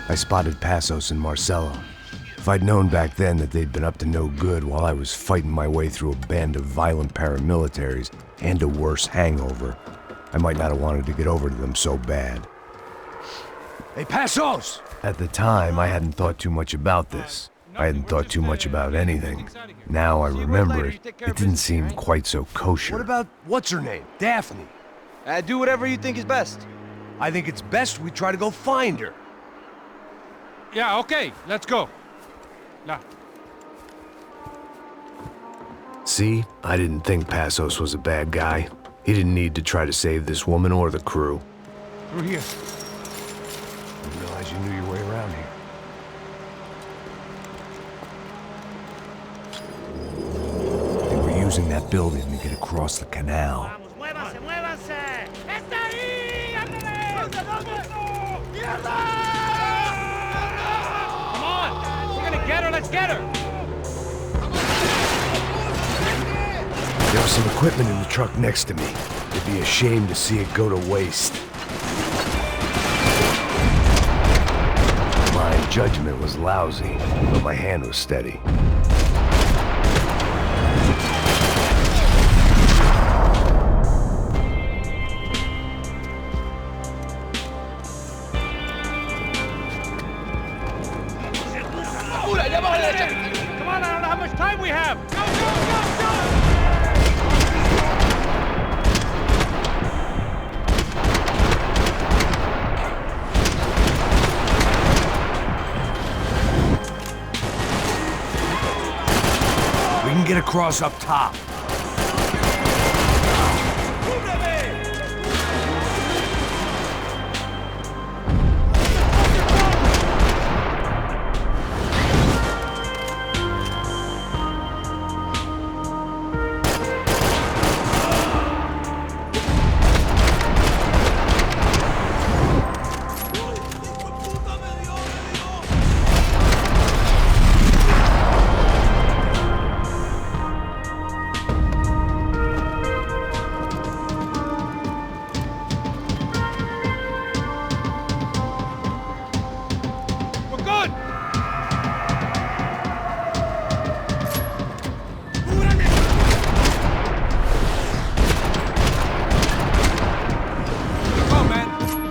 I spotted Passos and Marcelo. If I'd known back then that they'd been up to no good while I was fighting my way through a band of violent paramilitaries and a worse hangover, I might not have wanted to get over to them so bad. Hey, Passos! At the time, I hadn't thought too much about this. I hadn't thought too much about anything. Now I remember it didn't seem quite so kosher. What about, what's her name? Daphne? Do whatever you think is best. I think it's best we try to go find her. Yeah, okay, let's go. Now. See, I didn't think Passos was a bad guy. He didn't need to try to save this woman or the crew. Through here. Didn't realize you knew your way around here. They were using that building to get across the canal. ¡Muévanse, muévanse! ¡Está ahí! ¡Ándale! Come on! We're gonna get her, let's get her! There was some equipment in the truck next to me. It'd be a shame to see it go to waste. My judgment was lousy, but my hand was steady. Come on, I don't know how much time we have! Go, go, go, go! We can get across up top.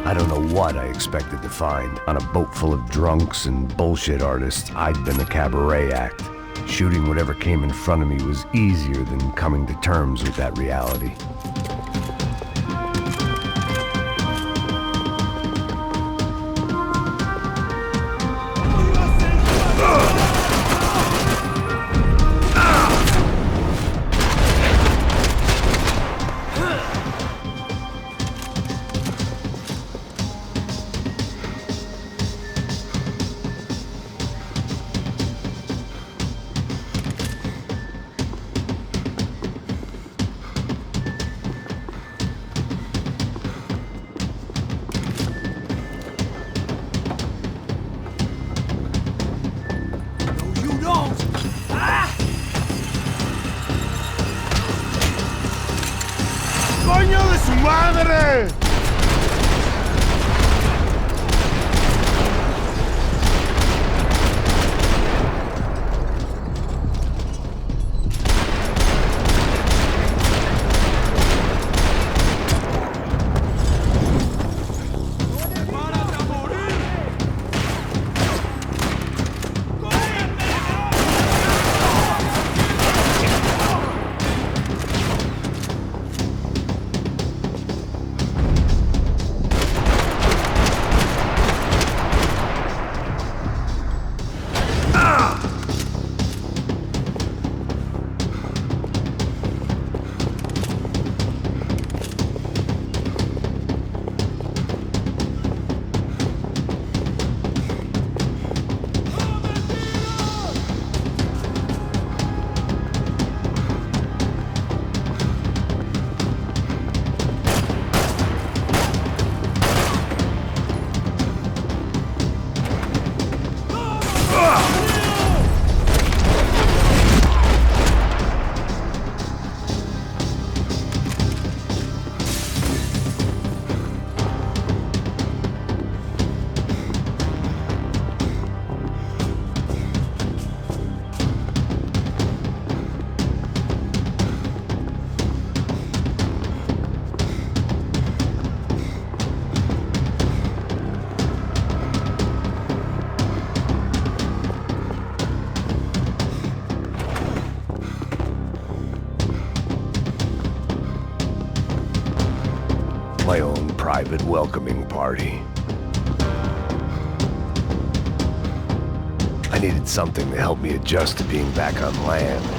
I don't know what I expected to find. On a boat full of drunks and bullshit artists, I'd been a cabaret act. Shooting whatever came in front of me was easier than coming to terms with that reality. ¡Coño de su madre! tepid welcoming party. I needed something to help me adjust to being back on land.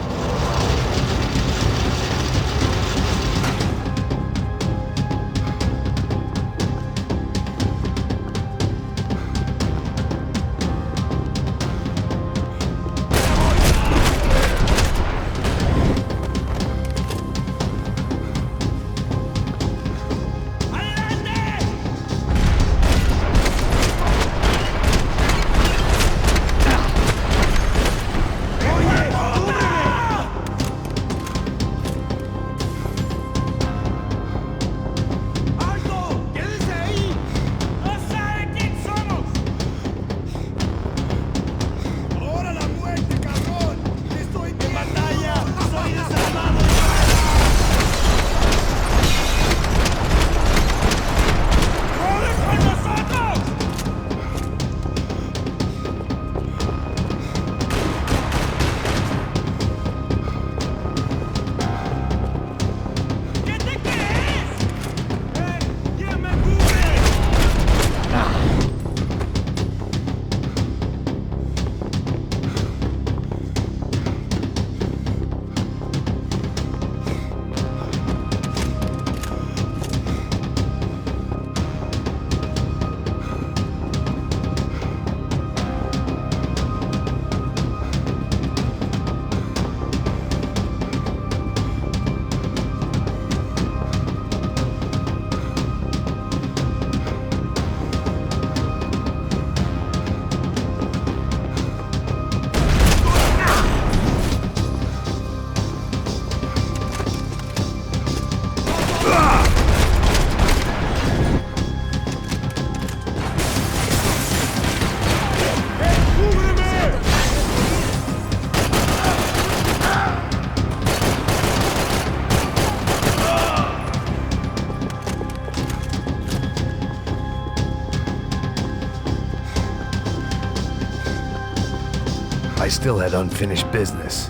I still had unfinished business.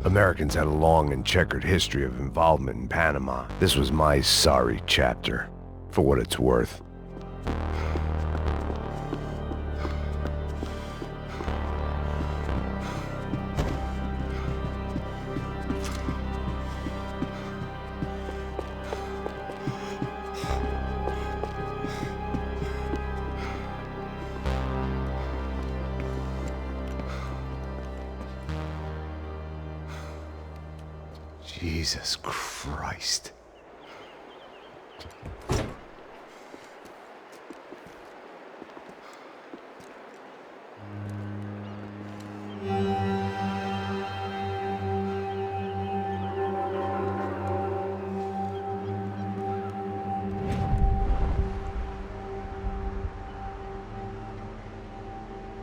Americans had a long and checkered history of involvement in Panama. This was my sorry chapter, for what it's worth. Jesus Christ.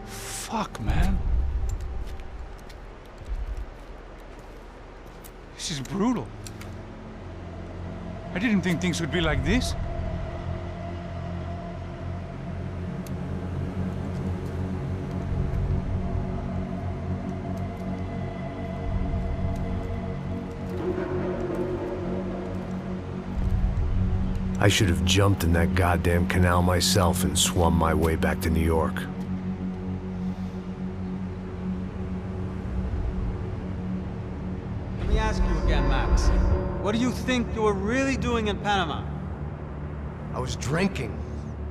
Fuck, man. This is brutal. I didn't think things would be like this. I should have jumped in that goddamn canal myself and swum my way back to New York. Let me ask you again, Max. What do you think you were really doing in Panama? I was drinking.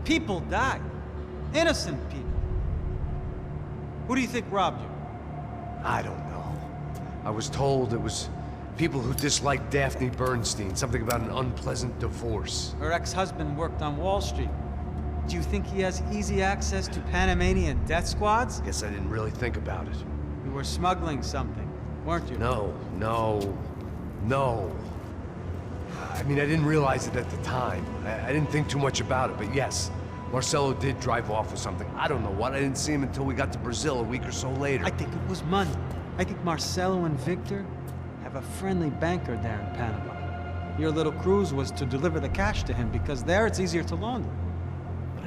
People died. Innocent people. Who do you think robbed you? I don't know. I was told it was people who disliked Daphne Bernstein, something about an unpleasant divorce. Her ex-husband worked on Wall Street. Do you think he has easy access to Panamanian death squads? Guess I didn't really think about it. You were smuggling something, weren't you? No. I mean, I didn't realize it at the time. I didn't think too much about it, but yes, Marcelo did drive off with something. I don't know what. I didn't see him until we got to Brazil a week or so later. I think it was money. I think Marcelo and Victor have a friendly banker there in Panama. Your little cruise was to deliver the cash to him because there it's easier to launder.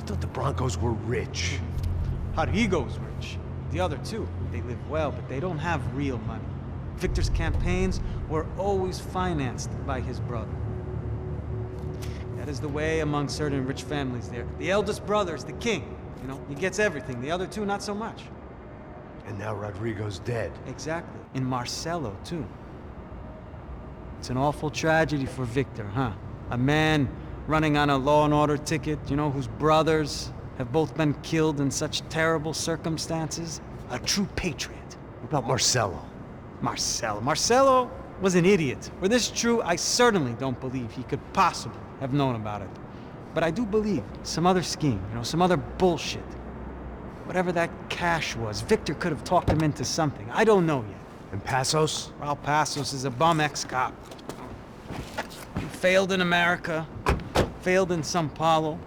I thought the Broncos were rich. Rodrigo's rich. The other two, they live well, but they don't have real money. Victor's campaigns were always financed by his brother. That is the way among certain rich families there. The eldest brother is the king. You know, he gets everything. The other two, not so much. And now Rodrigo's dead. Exactly. And Marcelo, too. It's an awful tragedy for Victor, huh? A man running on a law and order ticket, you know, whose brothers have both been killed in such terrible circumstances. A true patriot. What about Marcelo? Marcelo was an idiot. Were this true, I certainly don't believe he could possibly have known about it. But I do believe some other scheme, you know, some other bullshit. Whatever that cash was, Victor could have talked him into something. I don't know yet. And Passos? Raul Passos is a bum ex-cop. He failed in America, failed in Sao Paulo.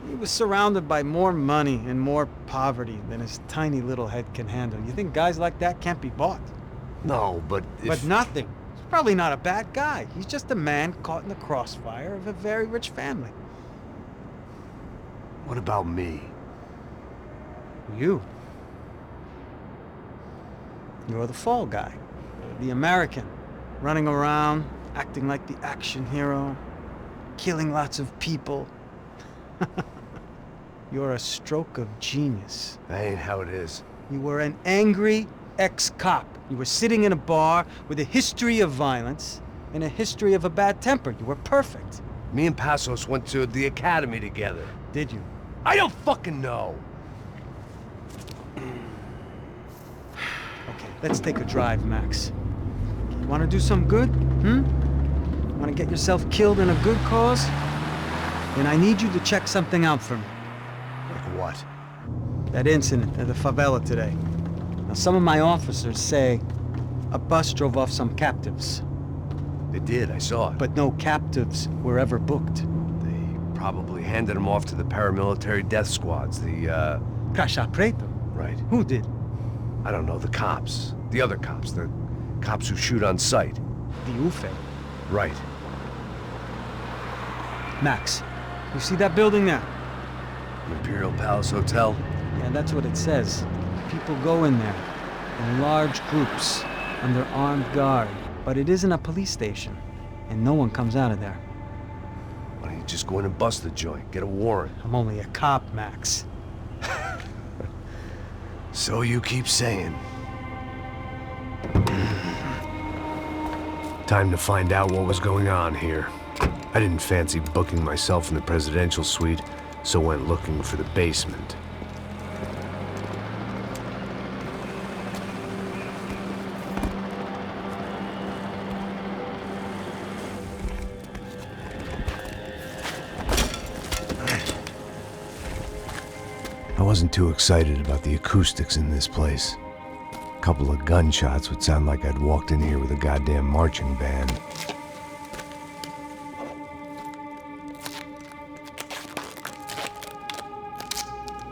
He was surrounded by more money and more poverty than his tiny little head can handle. You think guys like that can't be bought? No, but But nothing. He's probably not a bad guy. He's just a man caught in the crossfire of a very rich family. What about me? You. You're the fall guy. The American. Running around, acting like the action hero. Killing lots of people. You're a stroke of genius. That ain't how it is. You were an angry ex-cop. You were sitting in a bar with a history of violence and a history of a bad temper. You were perfect. Me and Passos went to the academy together. Did you? I don't fucking know. Okay, let's take a drive, Max. You want to do some good? Want to get yourself killed in a good cause? Then I need you to check something out for me. Like what? That incident at the favela today. Now, some of my officers say a bus drove off some captives, They did, I saw it. but no captives were ever booked. They probably handed them off to the paramilitary death squads, Caixa Preto? Right. Who did? I don't know, the cops. The other cops. The cops who shoot on sight. The UFE. Right. Max, you see that building there? Imperial Palace Hotel? Yeah, that's what it says. People go in there in large groups under armed guard. But it isn't a police station, and no one comes out of there. Why don't you just go in and bust the joint? Get a warrant. I'm only a cop, Max. So you keep saying. Time to find out what was going on here. I didn't fancy booking myself in the presidential suite, so went looking for the basement. I wasn't too excited about the acoustics in this place. A couple of gunshots would sound like I'd walked in here with a goddamn marching band.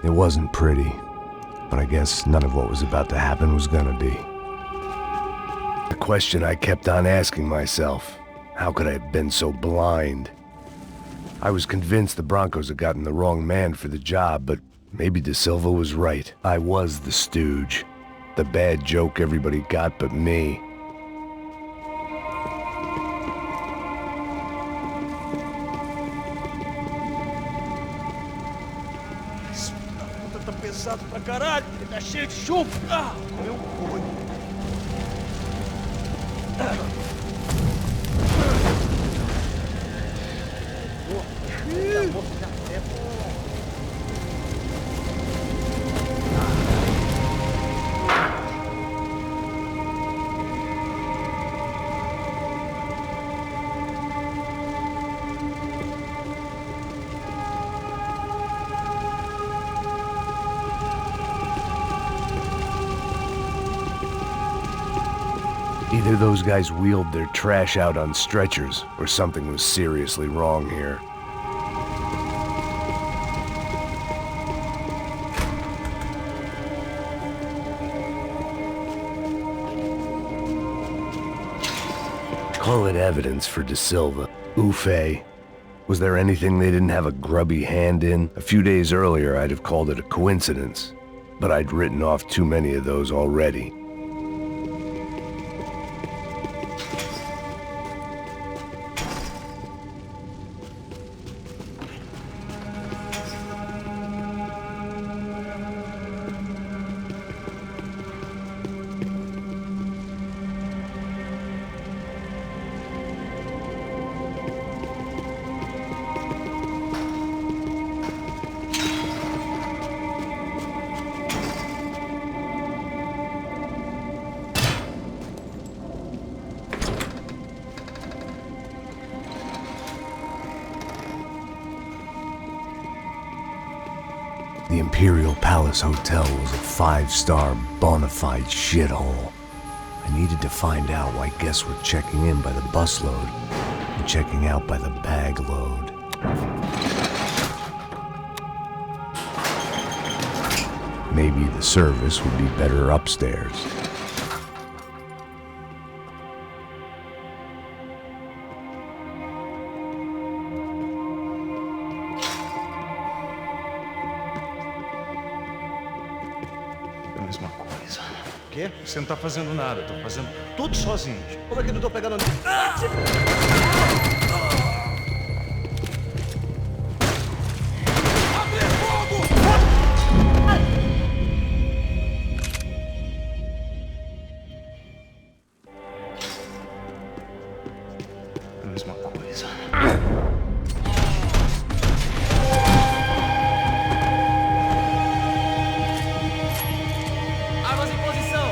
It wasn't pretty, but I guess none of what was about to happen was gonna be. The question I kept on asking myself, how could I have been so blind? I was convinced the Broncos had gotten the wrong man for the job, but maybe De Silva was right. I was the stooge. The bad joke everybody got but me. Tá pesado pra caralho, tá cheio de chumbo. Ah, meu cu. Either those guys wheeled their trash out on stretchers, or something was seriously wrong here. Call it evidence for De Silva. UFE. Was there anything they didn't have a grubby hand in? A few days earlier, I'd have called it a coincidence, but I'd written off too many of those already. The Imperial Palace Hotel was a 5-star bona fide shithole. I needed to find out why guests were checking in by the busload and checking out by the bag load. Maybe the service would be better upstairs. É a mesma coisa. O quê? Você não tá fazendo nada, eu tô fazendo tudo sozinho. Como é que eu não tô pegando... Abre fogo! É a mesma coisa. Armas em posição!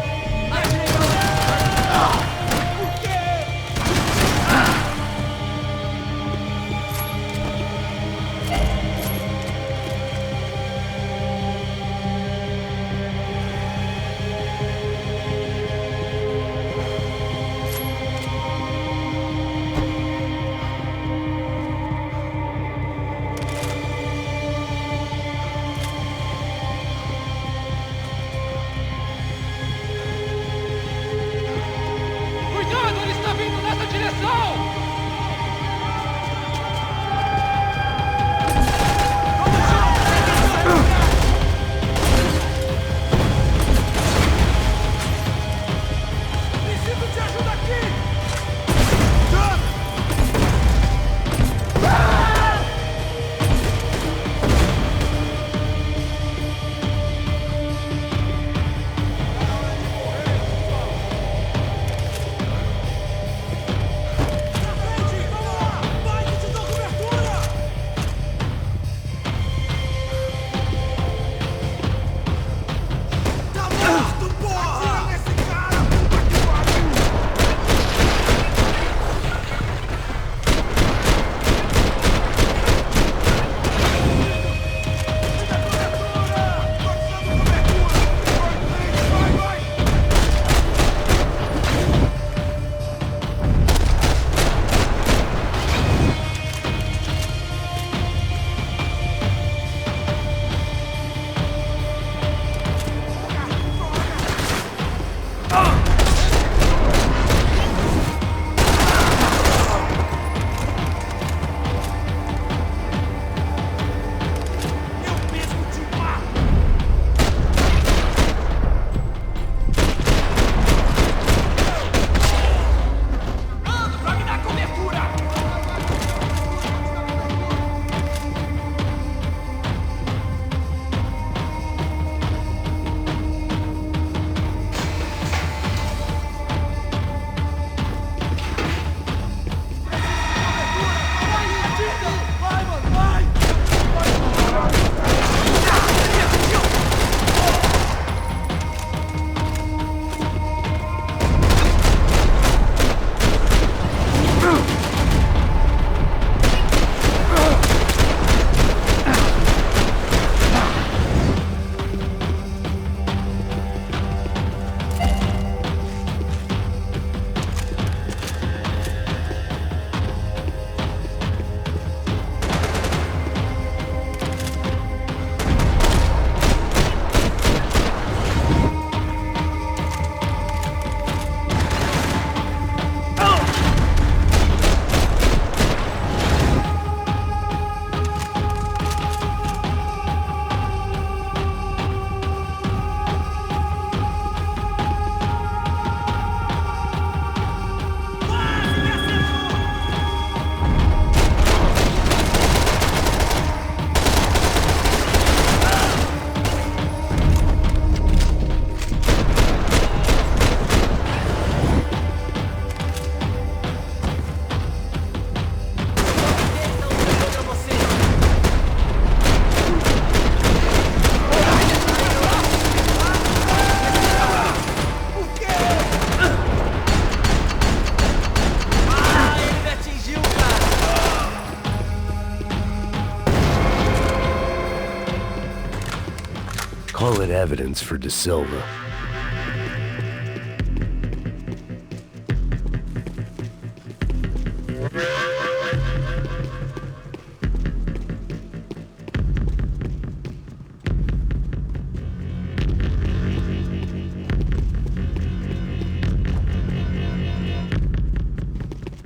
Call it evidence for De Silva.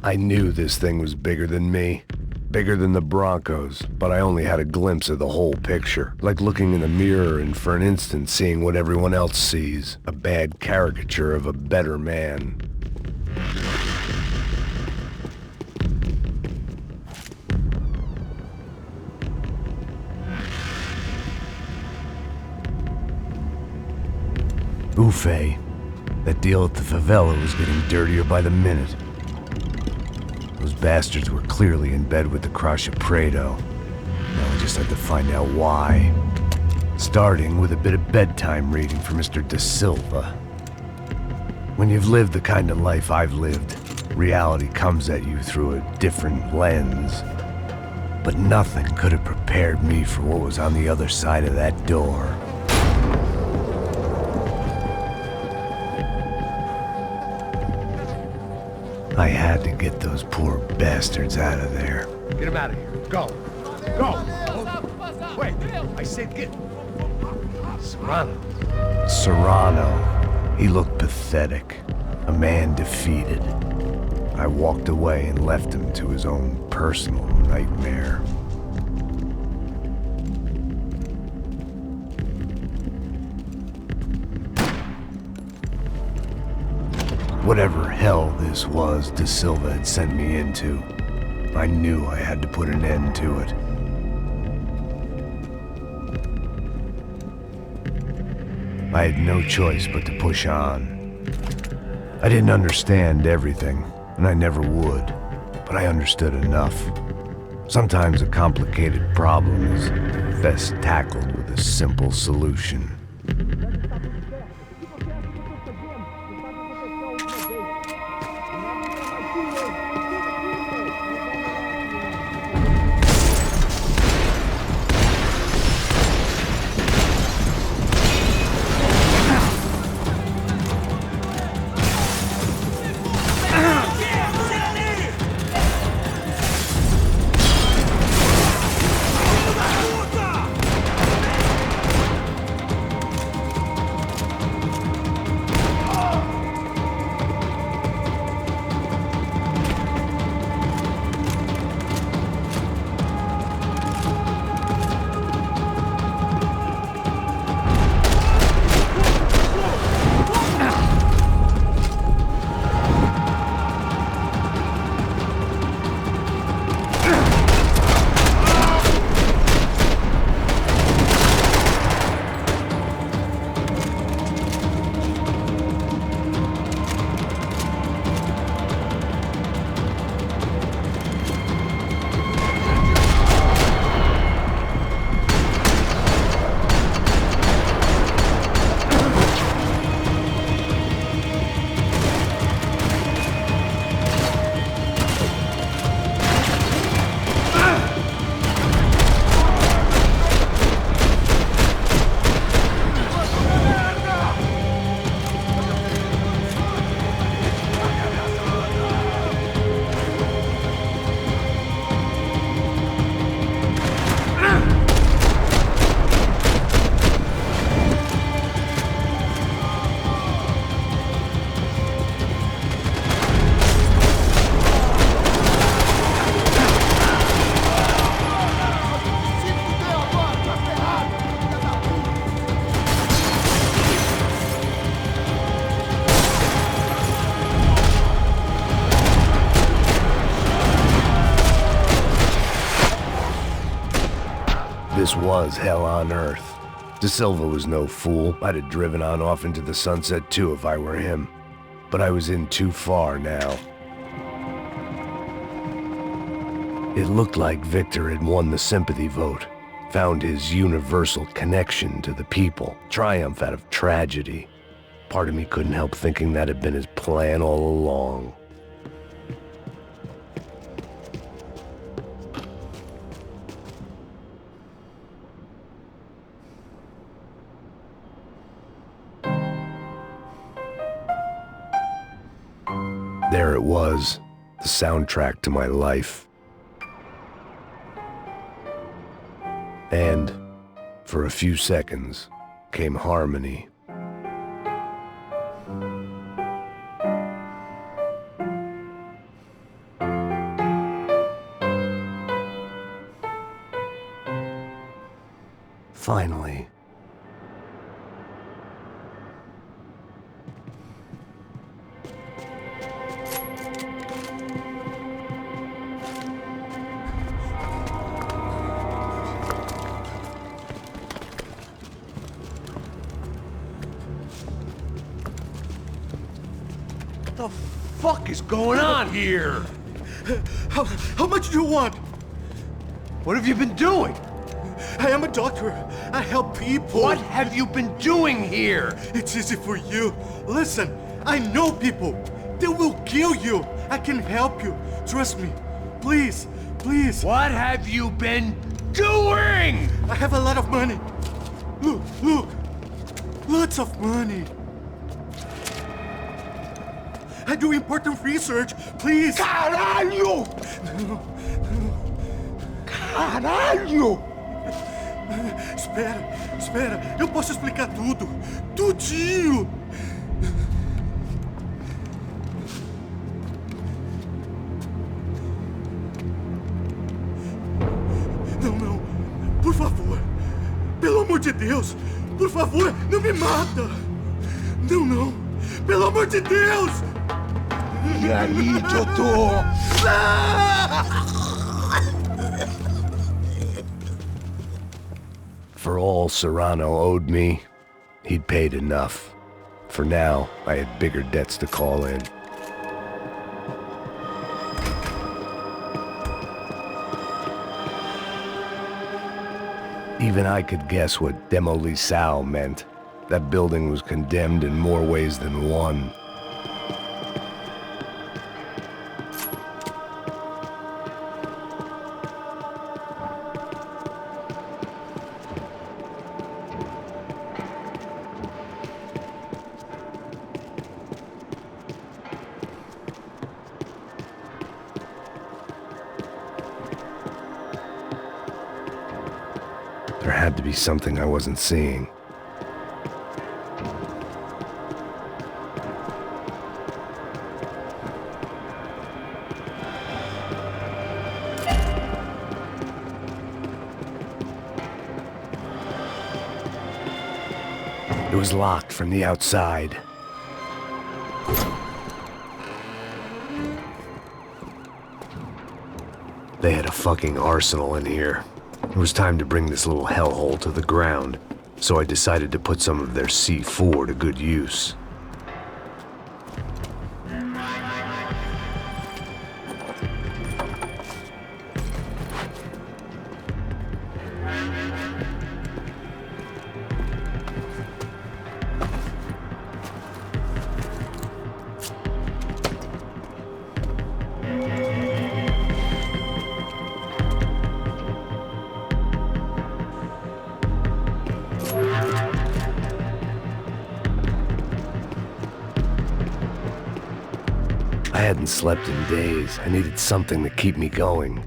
I knew this thing was bigger than me, bigger than the Broncos, but I only had a glimpse of the whole picture, like looking in the mirror and for an instant seeing what everyone else sees, a bad caricature of a better man. Buffet. That deal at the favela was getting dirtier by the minute. Those bastards were clearly in bed with the Crush of Prado. Now we just had to find out why. Starting with a bit of bedtime reading for Mr. De Silva. When you've lived the kind of life I've lived, reality comes at you through a different lens. But nothing could have prepared me for what was on the other side of that door. I had to get those poor bastards out of there. Get him out of here. Go. Go. Wait, I said get. Serrano. Serrano. He looked pathetic. A man defeated. I walked away and left him to his own personal nightmare. Whatever hell this was De Silva had sent me into, I knew I had to put an end to it. I had no choice but to push on. I didn't understand everything, and I never would, but I understood enough. Sometimes a complicated problem is best tackled with a simple solution. This was hell on earth. De Silva was no fool. I'd have driven on off into the sunset too if I were him. But I was in too far now. It looked like Victor had won the sympathy vote, found his universal connection to the people, triumph out of tragedy. Part of me couldn't help thinking that had been his plan all along. There it was, the soundtrack to my life. And, for a few seconds, came harmony. Finally. What the fuck is going on here? How much do you want? What have you been doing? I am a doctor. I help people. What have you been doing here? It's easy for you. Listen, I know people. They will kill you. I can help you. Trust me. Please, please. What have you been doing? I have a lot of money. Look, look. Lots of money. I do important research. Please. Caralho! Caralho! Espera. Eu posso explicar tudo. Tudinho. Não. Por favor. Pelo amor de Deus. Por favor, não me mata. Não. Pelo amor de Deus. E aí, doutor? For all Serrano owed me, he'd paid enough. For now, I had bigger debts to call in. Even I could guess what demolição meant. That building was condemned in more ways than one. There had to be something I wasn't seeing. It was locked from the outside. They had a fucking arsenal in here. It was time to bring this little hellhole to the ground, so I decided to put some of their C4 to good use. I hadn't slept in days. I needed something to keep me going.